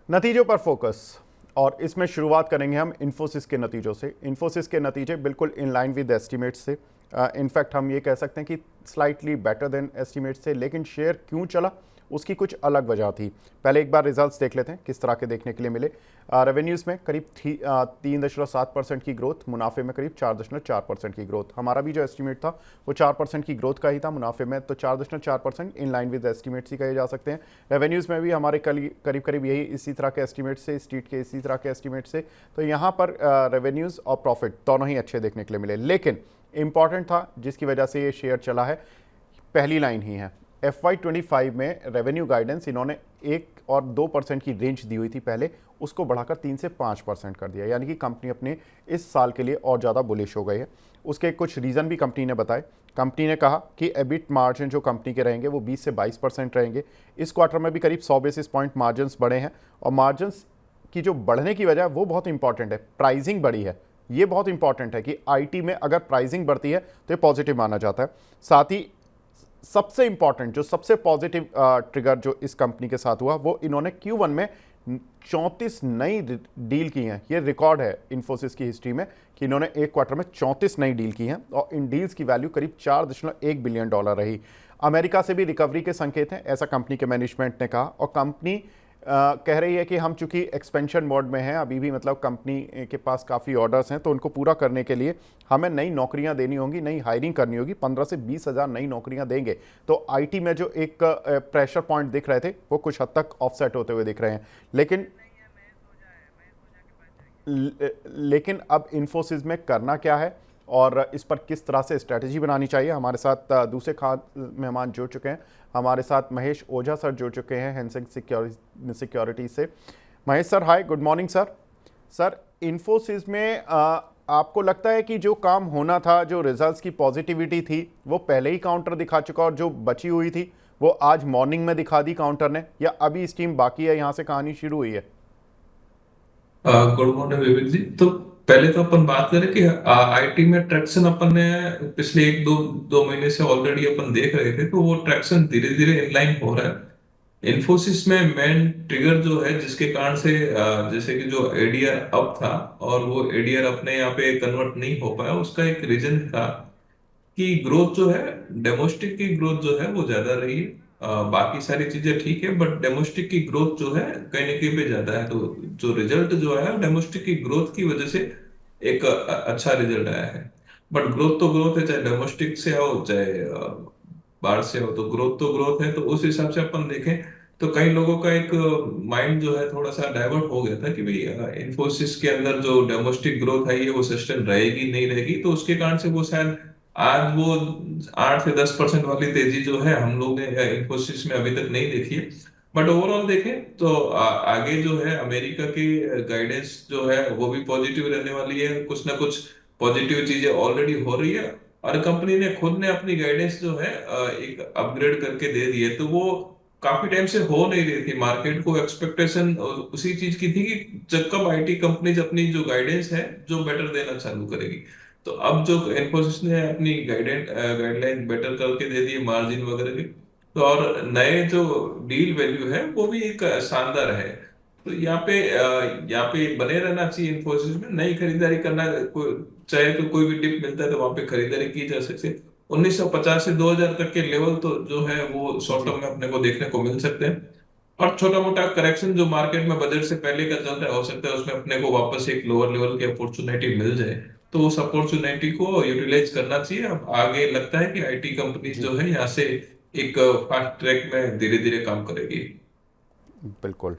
नतीजों पर फोकस। और इसमें शुरुआत करेंगे हम इन्फोसिस के नतीजों से। इन्फोसिस के नतीजे बिल्कुल इन लाइन विद एस्टिमेट्स से, इनफैक्ट हम ये कह सकते हैं कि स्लाइटली बेटर देन एस्टिमेट्स से। लेकिन शेयर क्यों चला, उसकी कुछ अलग वजह थी। पहले एक बार रिजल्ट्स देख लेते हैं किस तरह के देखने के लिए मिले। रेवेन्यूज़ में करीब 3.7% की ग्रोथ, मुनाफे में करीब 4.4% की ग्रोथ। हमारा भी जो एस्टिमेट था वो 4% की ग्रोथ का ही था मुनाफे में, तो 4.4% इन लाइन विद एस्टिमेट्स ही कहे जा सकते हैं। रेवेन्यूज़ में भी हमारे करीब करीब यही इसी तरह के एस्टिमेट से, स्ट्रीट के इसी तरह के एस्टिमेट से। तो यहाँ पर रेवेन्यूज़ और प्रॉफिट दोनों ही अच्छे देखने के लिए मिले। लेकिन इंपॉर्टेंट था जिसकी वजह से ये शेयर चला है, पहली लाइन ही है। FY25 में रेवेन्यू गाइडेंस इन्होंने 1 और 2% की रेंज दी हुई थी पहले, उसको बढ़ाकर 3 से 5% कर दिया। यानी कि कंपनी अपने इस साल के लिए और ज़्यादा बुलिश हो गई है। उसके कुछ रीज़न भी कंपनी ने बताए। कंपनी ने कहा कि एबिट मार्जिन जो कंपनी के रहेंगे वो 20 से 22% रहेंगे। इस क्वार्टर में भी करीब 100 बेसिस पॉइंट मार्जिन बढ़े हैं। और मार्जिन की जो बढ़ने की वजह वो बहुत इंपॉर्टेंट है, प्राइसिंग बढ़ी है। ये बहुत इंपॉर्टेंट है कि आईटी में अगर प्राइसिंग बढ़ती है तो ये पॉजिटिव माना जाता है। साथ ही सबसे इंपॉर्टेंट, जो सबसे पॉजिटिव ट्रिगर जो इस कंपनी के साथ हुआ, वो इन्होंने Q1 में 34 नई डील की हैं। ये रिकॉर्ड है इन्फोसिस की हिस्ट्री में कि इन्होंने एक क्वार्टर में 34 नई डील की हैं और इन डील्स की वैल्यू करीब $4.1 बिलियन रही। अमेरिका से भी रिकवरी के संकेत हैं, ऐसा कंपनी के मैनेजमेंट ने कहा। और कंपनी कह रही है कि हम चूंकि एक्सपेंशन मोड में हैं अभी भी, मतलब कंपनी के पास काफ़ी ऑर्डर्स हैं, तो उनको पूरा करने के लिए हमें नई नौकरियां देनी होंगी, नई हायरिंग करनी होगी। 15 से 20 हज़ार नई नौकरियां देंगे तो आईटी में जो एक प्रेशर पॉइंट दिख रहे थे वो कुछ हद तक ऑफसेट होते हुए दिख रहे हैं। लेकिन अब इन्फोसिस में करना क्या है और इस पर किस तरह से स्ट्रेटजी बनानी चाहिए, हमारे साथ दूसरे खास मेहमान जुड़ चुके हैं। हमारे साथ महेश ओझा सर जुड़ चुके हैं हैंसेन सिक्योरिटी से। Mahesh sir, hi, good morning sir. Sir, Infosys में आपको लगता है कि जो काम होना था, जो रिजल्ट्स की पॉजिटिविटी थी, वो पहले ही काउंटर दिखा चुका और जो बची हुई थी वो आज मॉर्निंग में दिखा दी काउंटर ने, या अभी स्टीम बाकी है, यहाँ से कहानी शुरू हुई है? गुड मॉर्निंग विवेक जी। तो पहले तो अपन बात करें कि आईटी में ट्रैक्शन अपन ने पिछले एक दो दो महीने से ऑलरेडी अपन देख रहे थे, तो वो ट्रैक्शन धीरे धीरे इनलाइन हो रहा है। इन्फोसिस में मेन ट्रिगर जो है जिसके कारण से जैसे कि जो एडीआर अप था और वो एडीआर अपने यहाँ पे कन्वर्ट नहीं हो पाया, उसका एक रीजन था कि ग्रोथ जो है, डोमेस्टिक की ग्रोथ जो है वो ज्यादा रही है। बाकी सारी चीजें ठीक है, बट डोमेस्टिक की ग्रोथ जो है कहीं न कहीं पे ज्यादा है। तो जो रिजल्ट जो है डोमेस्टिक की ग्रोथ की वजह से एक अच्छा रिजल्ट आया है। बट ग्रोथ तो ग्रोथ है, चाहे डोमेस्टिक से हो चाहे बाहर से हो, तो ग्रोथ तो ग्रोथ है। तो उस हिसाब से अपन देखें तो कई लोगों का एक माइंड जो है थोड़ा सा डाइवर्ट हो गया था कि भाई इन्फोसिस के अंदर जो डोमेस्टिक ग्रोथ आई है वो सस्टेन रहेगी नहीं रहेगी, तो उसके कारण से वो शायद आज वो 8 से 10% वाली तेजी जो है हम लोग ने इन्फोसिस में अभी तक नहीं देखी है। बट ओवरऑल देखें तो आगे जो है अमेरिका की गाइडेंस जो है वो भी पॉजिटिव रहने वाली है। कुछ ना कुछ पॉजिटिव चीजें ऑलरेडी हो रही है और कंपनी ने खुद ने अपनी गाइडेंस जो है एक अपग्रेड करके दे दी है। तो वो काफी टाइम से हो नहीं रही थी, मार्केट को एक्सपेक्टेशन उसी चीज की थी कि जब कब आईटी कंपनीज अपनी जो गाइडेंस है जो बेटर देना चालू करेगी। तो अब जो इन्फोसिस ने अपनी गाइडलाइन बेटर करके दे दी मार्जिन वगैरह की, तो और नए जो डील वैल्यू है वो भी एक शानदार है। तो यहाँ पे बने रहना चाहिए इन्फोसिस में, नई खरीदारी करना। चाहे तो कोई भी डिप मिलता है तो वहां पे खरीदारी की जा सकती है। 1950 से 2000 तक के लेवल तो जो है वो शॉर्ट जी। टर्म में अपने को देखने को मिल सकते हैं। और छोटा मोटा करेक्शन जो मार्केट में बजट से पहले का चल रहा है, हो सकता है उसमें अपने को वापस एक लोअर लेवल की अपॉर्चुनिटी मिल जाए। तो उस अपॉर्चुनिटी को यूटिलाइज करना चाहिए। अब आगे लगता है कि आईटी कंपनीज जी, जो है यहाँ से एक फास्ट ट्रैक में धीरे धीरे काम करेगी। बिल्कुल।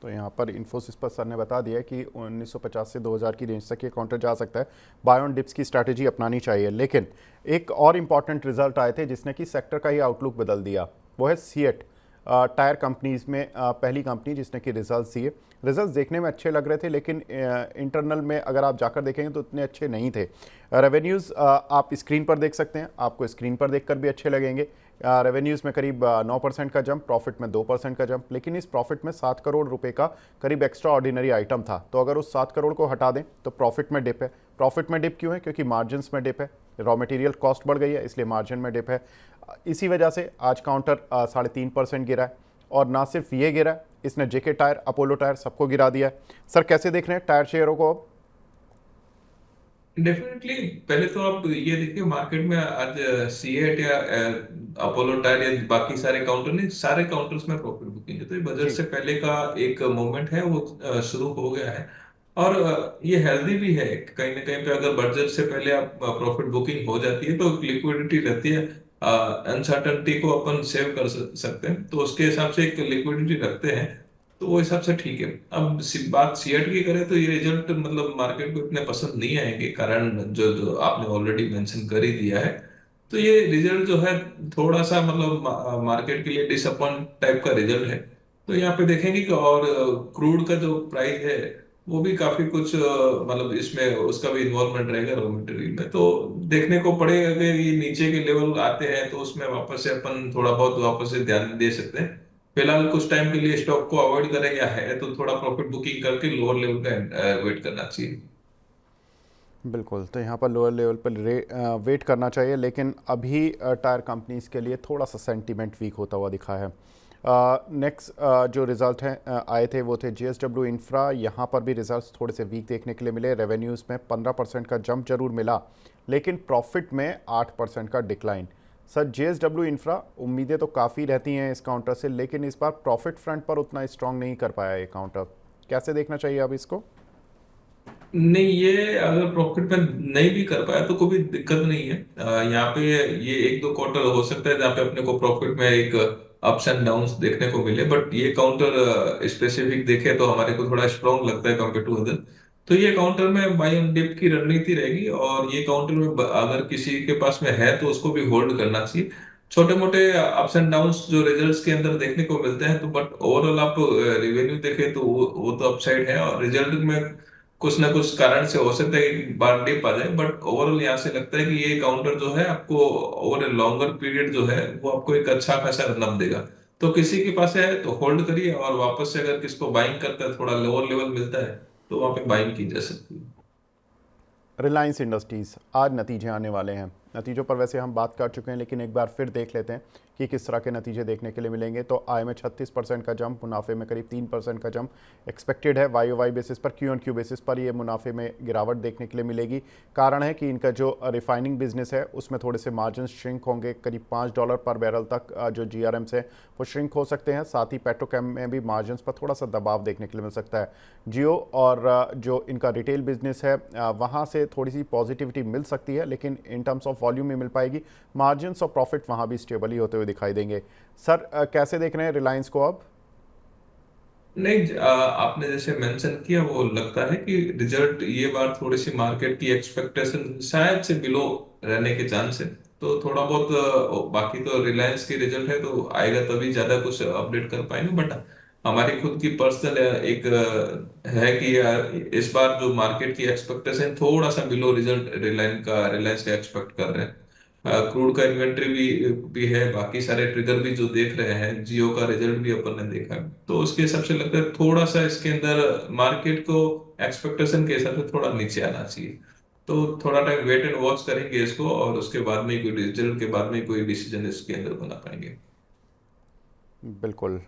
तो यहाँ पर इन्फोसिस पर सर ने बता दिया कि 1950 से 2000 की रेंज तक ये काउंटर जा सकता है। बाय ऑन डिप्स की स्ट्रैटेजी अपनानी चाहिए। लेकिन एक और इम्पॉर्टेंट रिजल्ट आए थे जिसने कि सेक्टर का ही आउटलुक बदल दिया, वो है सीएट। टायर कंपनीज में पहली कंपनी जिसने कि रिजल्ट्स दिए। रिजल्ट्स देखने में अच्छे लग रहे थे, लेकिन इंटरनल में अगर आप जाकर देखेंगे तो इतने अच्छे नहीं थे। रेवेन्यूज़ आप स्क्रीन पर देख सकते हैं, आपको स्क्रीन पर देखकर भी अच्छे लगेंगे। रेवेन्यूज़ में करीब 9% का जंप, प्रॉफिट में 2% का जंप। लेकिन इस प्रॉफिट में 7 करोड़ रुपए का करीब एक्स्ट्रा ऑर्डिनरी आइटम था। तो अगर उस 7 करोड़ को हटा दें तो प्रॉफिट में डिप है। प्रॉफिट में डिप क्यों है? क्योंकि मार्जिन में डिप है, रॉ मटेरियल कॉस्ट बढ़ गई है, इसलिए मार्जिन में डिप है। इसी वजह से आज काउंटर 3.5% गिरा है। और ना सिर्फ ये गिरा, इसने जेके टायर, अपोलो टायर सबको गिरा दिया है। सर कैसे देख रहे हैं टायर शेयरों को अब? डेफिनेटली। पहले तो आप ये देखिए मार्केट में आज सीएट या अपोलो टायर या बाकी सारे काउंटर नहीं, सारे काउंटर्स में प्रॉफिट बुकिंग है। तो ये बजट जी। से पहले का एक मूवमेंट है वो शुरू हो गया है। और ये हेल्दी भी है कहीं ना कहीं पे। अगर बजट से पहले आप प्रॉफिट बुकिंग हो जाती है तो लिक्विडिटी रहती है। अनसर्टनिटी को अपन सेव कर सकते हैं, तो उसके हिसाब से एक लिक्विडिटी रखते हैं। तो वो हिसाब से ठीक है। अब बात सीएट की करें तो ये रिजल्ट मतलब मार्केट को इतने पसंद नहीं आएंगे, कारण जो जो आपने ऑलरेडी मेंशन कर ही दिया है। तो ये रिजल्ट जो है थोड़ा सा मतलब मार्केट के लिए डिसअपॉइंट टाइप का रिजल्ट है। तो यहाँ पे देखेंगे कि और क्रूड का जो प्राइस है वो भी काफी कुछ मतलब इसमें उसका भी इन्वॉल्वमेंट रहेगा रॉ मटेरियल में। तो देखने को पड़ेगा कि ये नीचे के लेवल आते हैं तो उसमें वापस से अपन थोड़ा बहुत वापस से ध्यान दे सकते हैं। फिलहाल कुछ टाइम के लिए स्टॉक को अवॉइड करें, या है तो थोड़ा प्रॉफिट बुकिंग करके लोअर लेवल का वेट करना चाहिए। बिल्कुल, तो यहाँ पर लोअर लेवल पर वेट करना चाहिए, लेकिन अभी टायर कंपनीज के लिए थोड़ा सा सेंटीमेंट वीक होता हुआ दिखा है। नेक्स्ट जो रिज़ल्ट हैं आए थे वो थे जेएसडब्ल्यू इंफ्रा। यहाँ पर भी रिजल्ट्स थोड़े से वीक देखने के लिए मिले। रेवेन्यूज़ में 15% का जंप जरूर मिला, लेकिन प्रॉफिट में 8% का डिक्लाइन। सर जेएसडब्ल्यू इंफ्रा, उम्मीदें तो काफ़ी रहती हैं इस काउंटर से, लेकिन इस बार प्रॉफिट फ्रंट पर उतना स्ट्रांग नहीं कर पाया ये काउंटर। कैसे देखना चाहिए अब इसको? नहीं, ये अगर प्रॉफिट में नहीं भी कर पाया तो कोई दिक्कत नहीं है। यहाँ पे ये एक दो क्वार्टर हो सकता है जहाँ पे अपने को प्रॉफिट में एक अप्स एंड डाउन्स देखने को मिले, बट ये काउंटर स्पेसिफिक देखे तो हमारे को थोड़ा स्ट्रॉन्ग लगता है कंपेयर टू अदर। तो ये काउंटर में बाई ऑन डिप की रणनीति रहेगी, और ये काउंटर में अगर किसी के पास में है तो उसको भी होल्ड करना चाहिए। छोटे मोटे अप्स एंड डाउन्स जो रिजल्ट्स के अंदर देखने को मिलते हैं, तो बट ओवरऑल आप रिवेन्यू देखें तो वो तो अपसाइड है, और रिजल्ट में कुछ ना कुछ कारण से हो सकता है कि बार डिप आ जाए, बट ओवरऑल यहाँ से लगता है कि ये काउंटर जो है आपको ओवर ए लॉन्गर पीरियड जो है वो आपको एक अच्छा खासा रनअप देगा। तो किसी के पास है तो होल्ड करिए, और वापस से अगर किसको बाइंग करता है थोड़ा लोअर लेवल मिलता है तो वहां पे बाइंग की जा सकती है। रिलायंस इंडस्ट्रीज़, आज नतीजे आने वाले हैं। नतीजों पर वैसे हम बात कर चुके हैं, लेकिन एक बार फिर देख लेते हैं कि किस तरह के नतीजे देखने के लिए मिलेंगे। तो आय में 36% का जंप, मुनाफे में करीब 3% का जंप एक्सपेक्टेड है। वाई ओ वाई बेसिस पर, क्यू ऑन क्यू बेसिस पर ये मुनाफे में गिरावट देखने के लिए मिलेगी। कारण है कि इनका जो रिफाइनिंग बिजनेस है उसमें थोड़े से मार्जिन श्रिंक होंगे, करीब $5 पर बैरल तक जो GRM से वो श्रिंक हो सकते हैं। साथ ही पेट्रोकेम में भी मार्जिन पर थोड़ा सा दबाव देखने के लिए मिल सकता है। जियो और जो इनका रिटेल बिजनेस है वहाँ से थोड़ी सी पॉजिटिविटी मिल सकती है, लेकिन इन टर्म्स ऑफ वॉल्यूम में मिल पाएगी। मार्जिन्स और प्रॉफिट वहाँ भी स्टेबल ही होते हुए दिखाई देंगे। सर कैसे देख रहे हैं रिलायंस को अब? नहीं, आपने जैसे मेंशन किया वो लगता है कि रिजल्ट ये बार थोड़ी सी मार्केट की एक्सपेक्टेशन शायद से बिलो रहने के चांस है। तो थोड़ा बहुत बाकी तो रिलायंस की रिजल्ट है तो आएगा तभी ज्यादा कुछ अपडेट कर पाएंगे, बट हमारी खुद की पर्सनल एक है कि इस बार जो मार्केट की एक्सपेक्टेशन थोड़ा सा बिलो रिजल्ट रिलायंस का एक्सपेक्ट कर रहे हैं। क्रूड का इन्वेंट्री भी है, बाकी सारे ट्रिगर भी जो देख रहे हैं, जियो का रिजल्ट भी अपन ने देखा है, तो उसके हिसाब से लगता है थोड़ा सा इसके अंदर मार्केट को एक्सपेक्टेशन के हिसाब से थोड़ा नीचे आना चाहिए। तो थोड़ा टाइम वेट एंड वॉच करेंगे इसको, और उसके बाद में कोई रिजल्ट के बाद में कोई डिसीजन इसके अंदर बना पाएंगे। बिल्कुल।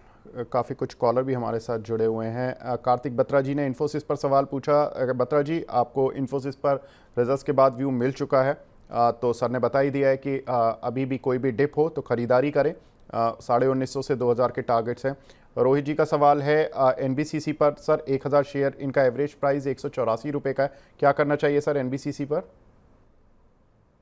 काफ़ी कुछ कॉलर भी हमारे साथ जुड़े हुए हैं। कार्तिक बत्रा जी ने इन्फोसिस पर सवाल पूछा। बत्रा जी, आपको इन्फोसिस पर रिजल्ट्स के बाद व्यू मिल चुका है। तो सर ने बता ही दिया है कि अभी भी कोई भी डिप हो तो ख़रीदारी करें। 1950 से 2000 के टारगेट्स हैं। रोहित जी का सवाल है NBCC पर। सर 1000 शेयर, इनका एवरेज प्राइस 184 रुपये का है, क्या करना चाहिए सर NBCC पर?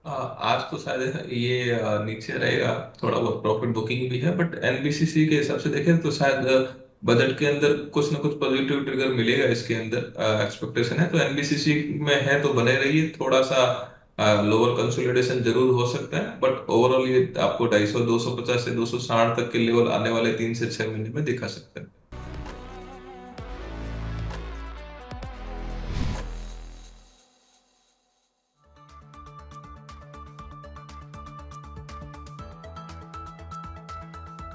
आज तो शायद ये नीचे रहेगा। थोड़ा बहुत प्रॉफिट बुकिंग भी है, बट एनबीसीसी के हिसाब से देखें तो शायद बजट के अंदर कुछ ना कुछ पॉजिटिव ट्रिगर मिलेगा इसके अंदर, एक्सपेक्टेशन है। तो एनबीसीसी में है तो बने रहिए। थोड़ा सा लोअर कंसोलिडेशन जरूर हो सकता है, बट ओवरऑल ये आपको 250 250 से 260 तक के लेवल आने वाले 3 से 6 महीने में दिखा सकता है।